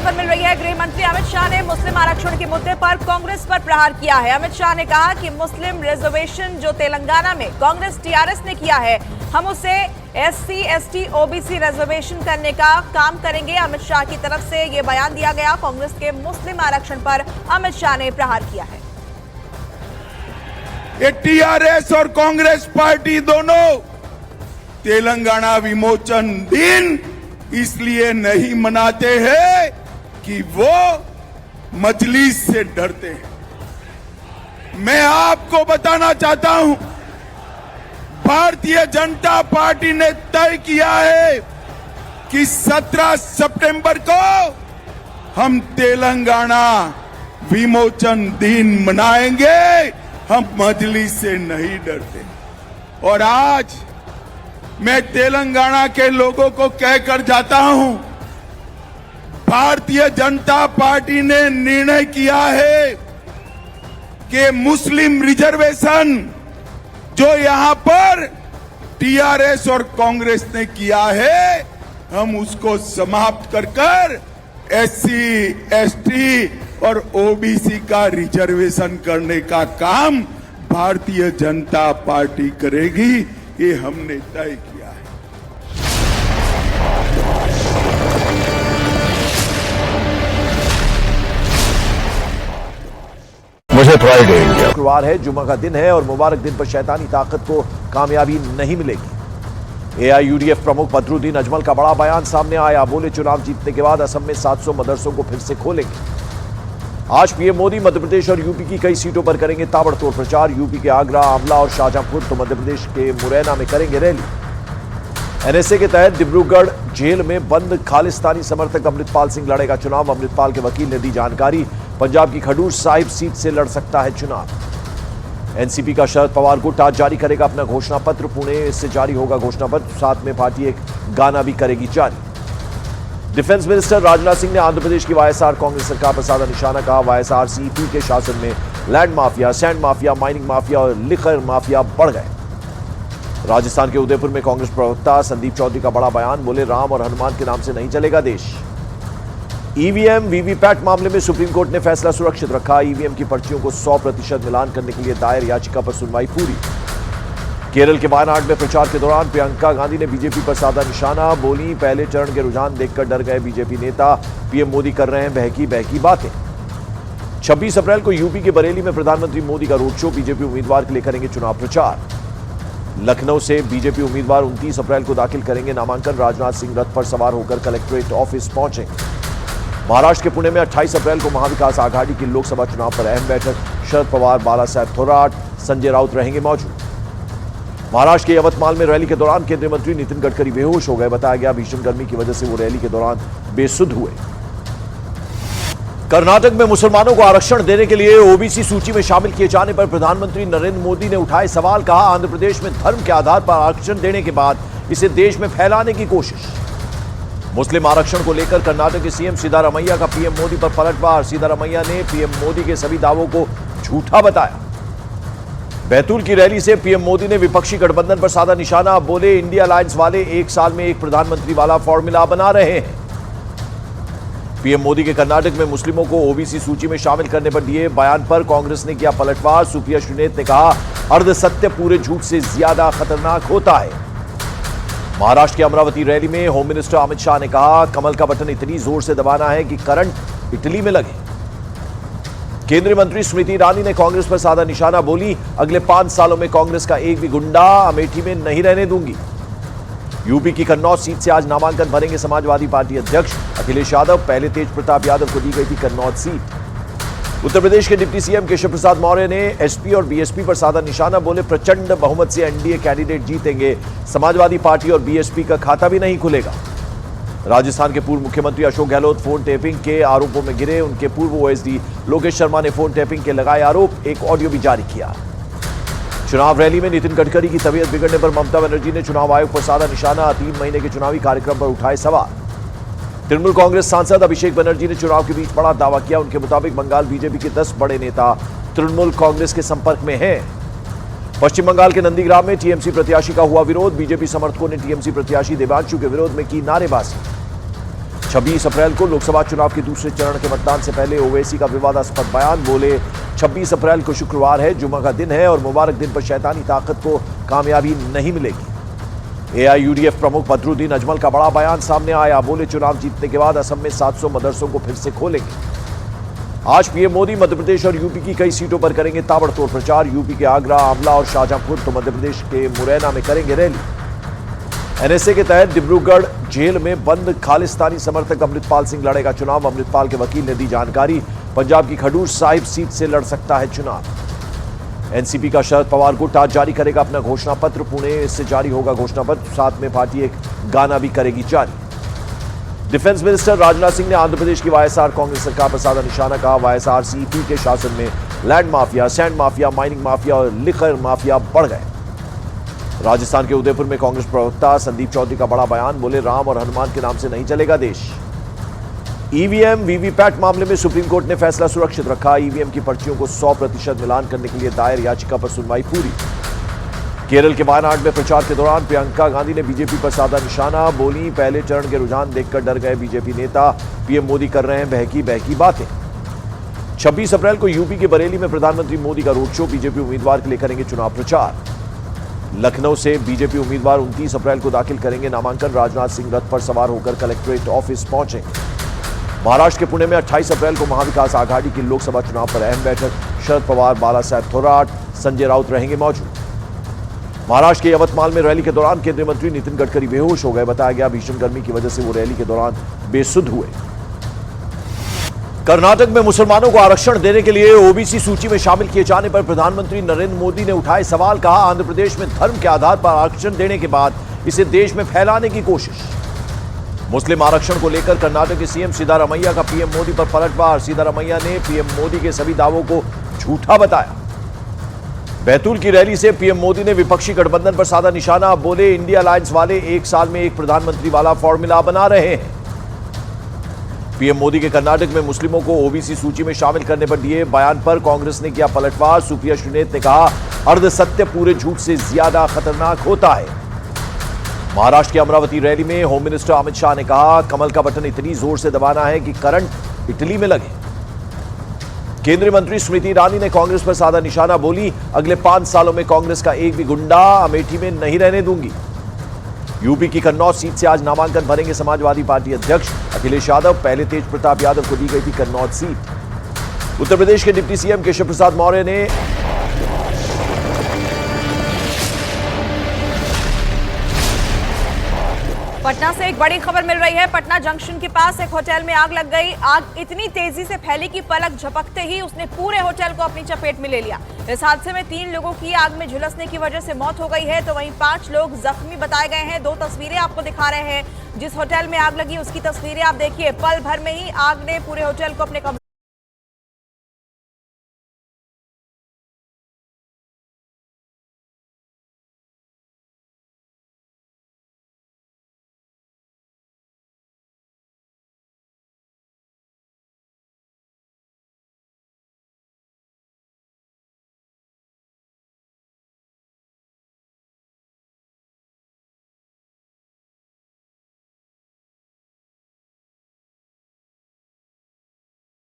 खबर मिल रही है। गृह मंत्री अमित शाह ने मुस्लिम आरक्षण के मुद्दे पर कांग्रेस पर प्रहार किया है। अमित शाह ने कहा कि मुस्लिम रिजर्वेशन जो तेलंगाना में कांग्रेस टीआरएस ने किया है, हम उसे एससी, एसटी, ओबीसी रिजर्वेशन करने का काम करेंगे। अमित शाह की तरफ से यह बयान दिया गया। कांग्रेस के मुस्लिम आरक्षण पर अमित शाह ने प्रहार किया है। ये टीआरएस और कांग्रेस पार्टी दोनों तेलंगाना विमोचन दिन इसलिए नहीं मनाते हैं कि वो मजलिस से डरते हैं। मैं आपको बताना चाहता हूं, भारतीय जनता पार्टी ने तय किया है कि 17 सितंबर को हम तेलंगाना विमोचन दिन मनाएंगे। हम मजलिस से नहीं डरते। और आज मैं तेलंगाना के लोगों को कहकर जाता हूं, भारतीय जनता पार्टी ने निर्णय किया है कि मुस्लिम रिजर्वेशन जो यहां पर टीआरएस और कांग्रेस ने किया है, हम उसको समाप्त कर एससी, एसटी और ओबीसी का रिजर्वेशन करने का काम भारतीय जनता पार्टी करेगी। ये हमने तय किया है। मुझे प्राइड है इंडिया। शुक्रवार है, जुमा का दिन है और मुबारक दिन पर शैतानी ताकत को कामयाबी नहीं मिलेगी। एआईयूडीएफ प्रमुख बदरुद्दीन अजमल का बड़ा बयान सामने आया। बोले, चुनाव जीतने के बाद असम में 700 मदरसों को फिर से खोलेंगे। आज पीएम मोदी मध्य प्रदेश और यूपी की कई सीटों पर करेंगे ताबड़तोड़ प्रचार। यूपी के आगरा, आंवला और शाहजहांपुर तो मध्य प्रदेश के मुरैना में करेंगे रैली। एनएसए के तहत डिब्रूगढ़ जेल में बंद खालिस्तानी समर्थक अमृतपाल सिंह लड़ेगा चुनाव। अमृतपाल के वकील ने दी जानकारी। पंजाब की खडूर साहिब सीट से लड़ सकता है चुनाव। एनसीपी का शरद पवार गुट आज जारी करेगा अपना घोषणा पत्र। पुणे से जारी होगा घोषणा पत्र। साथ में पार्टी एक गाना भी करेगी जारी। डिफेंस मिनिस्टर राजनाथ सिंह ने आंध्र प्रदेश की वाईएसआर कांग्रेस सरकार पर साधा निशाना। कहा, वाईएसआर सीपी के शासन में land mafia, sand mafia, mining mafia और लिकर माफिया बढ़ गए। राजस्थान के उदयपुर में कांग्रेस प्रवक्ता संदीप चौधरी का बड़ा बयान। बोले, राम और हनुमान के नाम से नहीं चलेगा देश। ईवीएम वीवीपैट मामले में सुप्रीम कोर्ट ने फैसला सुरक्षित रखा। ईवीएम की पर्चियों को 100% मिलान करने के लिए दायर याचिका पर सुनवाई पूरी। केरल के वायनाड में प्रचार के दौरान प्रियंका गांधी ने बीजेपी पर साधा निशाना। बोली, पहले चरण के रुझान देखकर डर गए बीजेपी नेता। पीएम मोदी कर रहे हैं बहकी बहकी बातें। 26 अप्रैल को यूपी के बरेली में प्रधानमंत्री मोदी का रोड शो। बीजेपी उम्मीदवार के लिए करेंगे चुनाव प्रचार। लखनऊ से बीजेपी उम्मीदवार 29 अप्रैल को दाखिल करेंगे नामांकन। राजनाथ सिंह रथ पर सवार होकर कलेक्ट्रेट ऑफिस पहुंचेंगे। महाराष्ट्र के पुणे में 28 अप्रैल को महाविकास आघाड़ी की लोकसभा चुनाव पर अहम बैठक। शरद पवार, बालासाहेब थोराट, संजय राउत रहेंगे मौजूद। महाराष्ट्र के यवतमाल में रैली के दौरान केंद्रीय मंत्री नितिन गडकरी बेहोश हो गए। बताया गया, भीषण गर्मी की वजह से वो रैली के दौरान बेसुध हुए। कर्नाटक में मुसलमानों को आरक्षण देने के लिए ओबीसी सूची में शामिल किए जाने पर प्रधानमंत्री नरेंद्र मोदी ने उठाए सवाल। कहा, आंध्र प्रदेश में धर्म के आधार पर आरक्षण देने के बाद इसे देश में फैलाने की कोशिश। मुस्लिम आरक्षण को लेकर कर्नाटक के सीएम सिद्धारमैया का पीएम मोदी पर पलटवार। सिद्धारमैया ने पीएम मोदी के सभी दावों को झूठा बताया। बैतूल की रैली से पीएम मोदी ने विपक्षी गठबंधन पर साधा निशाना। बोले, इंडिया अलायंस वाले एक साल में एक प्रधानमंत्री वाला फॉर्मूला बना रहे हैं। पीएम मोदी के कर्नाटक में मुस्लिमों को ओबीसी सूची में शामिल करने पर दिए बयान पर कांग्रेस ने किया पलटवार। सुप्रिया श्रीनेत ने कहा, अर्धसत्य पूरे झूठ से ज्यादा खतरनाक होता है। महाराष्ट्र की अमरावती रैली में होम मिनिस्टर अमित शाह ने कहा, कमल का बटन इतनी जोर से दबाना है कि करंट इटली में लगे। केंद्रीय मंत्री स्मृति ईरानी ने कांग्रेस पर साधा निशाना। बोली, अगले 5 सालों में कांग्रेस का एक भी गुंडा अमेठी में नहीं रहने दूंगी। यूपी की कन्नौज सीट से आज नामांकन भरेंगे समाजवादी पार्टी अध्यक्ष अखिलेश यादव। पहले तेज प्रताप यादव को दी गई थी कन्नौज सीट। उत्तर प्रदेश के डिप्टी सीएम केशव प्रसाद मौर्य ने एसपी और बीएसपी पर साधा निशाना। बोले, प्रचंड बहुमत से एनडीए कैंडिडेट जीतेंगे। समाजवादी पार्टी और बीएसपी का खाता भी नहीं खुलेगा। राजस्थान के पूर्व मुख्यमंत्री अशोक गहलोत फोन टैपिंग के आरोपों में गिरे। उनके पूर्व ओएसडी लोकेश शर्मा ने फोन टैपिंग के लगाए आरोप। एक ऑडियो भी जारी किया। चुनाव रैली में नितिन गडकरी की तबीयत बिगड़ने पर ममता बनर्जी ने चुनाव आयोग पर साधा निशाना। 3 महीने के चुनावी कार्यक्रम पर उठाए सवाल। तृणमूल कांग्रेस सांसद अभिषेक बनर्जी ने चुनाव के बीच बड़ा दावा किया। उनके मुताबिक बंगाल बीजेपी के 10 बड़े नेता तृणमूल कांग्रेस के संपर्क में हैं। पश्चिम बंगाल के नंदीग्राम में टीएमसी प्रत्याशी का हुआ विरोध। बीजेपी समर्थकों ने टीएमसी प्रत्याशी देवांशु के विरोध में की नारेबाजी। 26 अप्रैल को लोकसभा चुनाव के दूसरे चरण के मतदान से पहले ओवैसी का विवादास्पद बयान। बोले 26 अप्रैल को शुक्रवार है, जुमा का दिन है और मुबारक दिन पर शैतानी ताकत को कामयाबी नहीं मिलेगी। एआईयूडीएफ प्रमुख बदरुद्दीन अजमल का बड़ा बयान सामने आया। बोले चुनाव जीतने के बाद असम में 700 मदरसों को फिर से खोलेंगे। आज पीएम मोदी मध्य प्रदेश और यूपी की कई सीटों पर करेंगे ताबड़तोड़ प्रचार। यूपी के आगरा, आंवला और शाहजहांपुर तो मध्य प्रदेश के मुरैना में करेंगे रैली। एनएसए के तहत डिब्रूगढ़ जेल में बंद खालिस्तानी समर्थक अमृतपाल सिंह लड़ेगा चुनाव। अमृतपाल के वकील ने दी जानकारी। पंजाब की खडूर साहिब सीट से लड़ सकता है चुनाव। एनसीपी का शरद पवार गुट आज जारी करेगा अपना घोषणा पत्र। पुणे से जारी होगा घोषणा पत्र। साथ में पार्टी एक गाना भी करेगी जारी। डिफेंस मिनिस्टर राजनाथ सिंह ने आंध्र प्रदेश की वाईएसआर कांग्रेस सरकार पर साधा निशाना। कहा वाईएसआर सीपी के शासन में land mafia, sand mafia, mining mafia और लिकर माफिया बढ़ गए। राजस्थान के उदयपुर में कांग्रेस प्रवक्ता संदीप चौधरी का बड़ा बयान। बोले राम और हनुमान के नाम से नहीं चलेगा देश। ईवीएम वीवीपैट मामले में सुप्रीम कोर्ट ने फैसला सुरक्षित रखा। ईवीएम की पर्चियों को 100% मिलान करने के लिए दायर याचिका पर सुनवाई पूरी। केरल के वायनाड में प्रचार के दौरान प्रियंका गांधी ने बीजेपी पर साधा निशाना। बोली पहले चरण के रुझान देखकर डर गए बीजेपी नेता। पीएम मोदी कर रहे हैं बहकी बहकी बातें। 26 अप्रैल को यूपी के बरेली में प्रधानमंत्री मोदी का रोड शो। बीजेपी उम्मीदवार के लिए करेंगे चुनाव प्रचार। लखनऊ से बीजेपी उम्मीदवार 29 अप्रैल को दाखिल करेंगे नामांकन। राजनाथ सिंह रथ पर सवार होकर कलेक्ट्रेट ऑफिस पहुंचेंगे। महाराष्ट्र के पुणे में 28 अप्रैल को महाविकास आघाड़ी की लोकसभा चुनाव पर अहम बैठक। शरद पवार, बालासाहेब थोराट, संजय राउत रहेंगे मौजूद। महाराष्ट्र के यवतमाल में रैली के दौरान केंद्रीय मंत्री नितिन गडकरी बेहोश हो गए। बताया गया भीषण गर्मी की वजह से वो रैली के दौरान बेसुध हुए। कर्नाटक में मुसलमानों को आरक्षण देने के लिए ओबीसी सूची में शामिल किए जाने पर प्रधानमंत्री नरेंद्र मोदी ने उठाए सवाल। कहा आंध्र प्रदेश में धर्म के आधार पर आरक्षण देने के बाद इसे देश में फैलाने की कोशिश। मुस्लिम आरक्षण को लेकर कर्नाटक के सीएम सिद्धारमैया का पीएम मोदी पर पलटवार। सिद्धारमैया ने पीएम मोदी के सभी दावों को झूठा बताया। बैतूल की रैली से पीएम मोदी ने विपक्षी गठबंधन पर साधा निशाना। बोले इंडिया अलायंस वाले 1 साल में एक प्रधानमंत्री वाला फॉर्मूला बना रहे हैं। पीएम मोदी के कर्नाटक में मुस्लिमों को ओबीसी सूची में शामिल करने पर दिए बयान पर कांग्रेस ने किया पलटवार। सुप्रिया श्रीनेत ने कहा अर्धसत्य पूरे झूठ से ज्यादा खतरनाक होता है। महाराष्ट्र की अमरावती रैली में होम मिनिस्टर अमित शाह ने कहा कमल का बटन इतनी जोर से दबाना है कि करंट इटली में लगे। केंद्रीय मंत्री स्मृति ईरानी ने कांग्रेस पर साधा निशाना। बोली अगले 5 सालों में कांग्रेस का एक भी गुंडा अमेठी में नहीं रहने दूंगी। यूपी की कन्नौज सीट से आज नामांकन भरेंगे समाजवादी पार्टी अध्यक्ष अखिलेश यादव। पहले तेज प्रताप यादव को दी गई थी कन्नौज सीट। उत्तर प्रदेश के डिप्टी सीएम केशव प्रसाद मौर्य ने पटना से एक बड़ी खबर मिल रही है। पटना जंक्शन के पास एक होटल में आग लग गई। आग इतनी तेजी से फैली कि पलक झपकते ही उसने पूरे होटल को अपनी चपेट में ले लिया। इस हादसे में 3 लोगों की आग में झुलसने की वजह से मौत हो गई है, तो वहीं 5 लोग जख्मी बताए गए हैं। 2 तस्वीरें आपको दिखा रहे हैं। जिस होटल में आग लगी उसकी तस्वीरें आप देखिए। पल भर में ही आग ने पूरे होटल को अपने कब्जे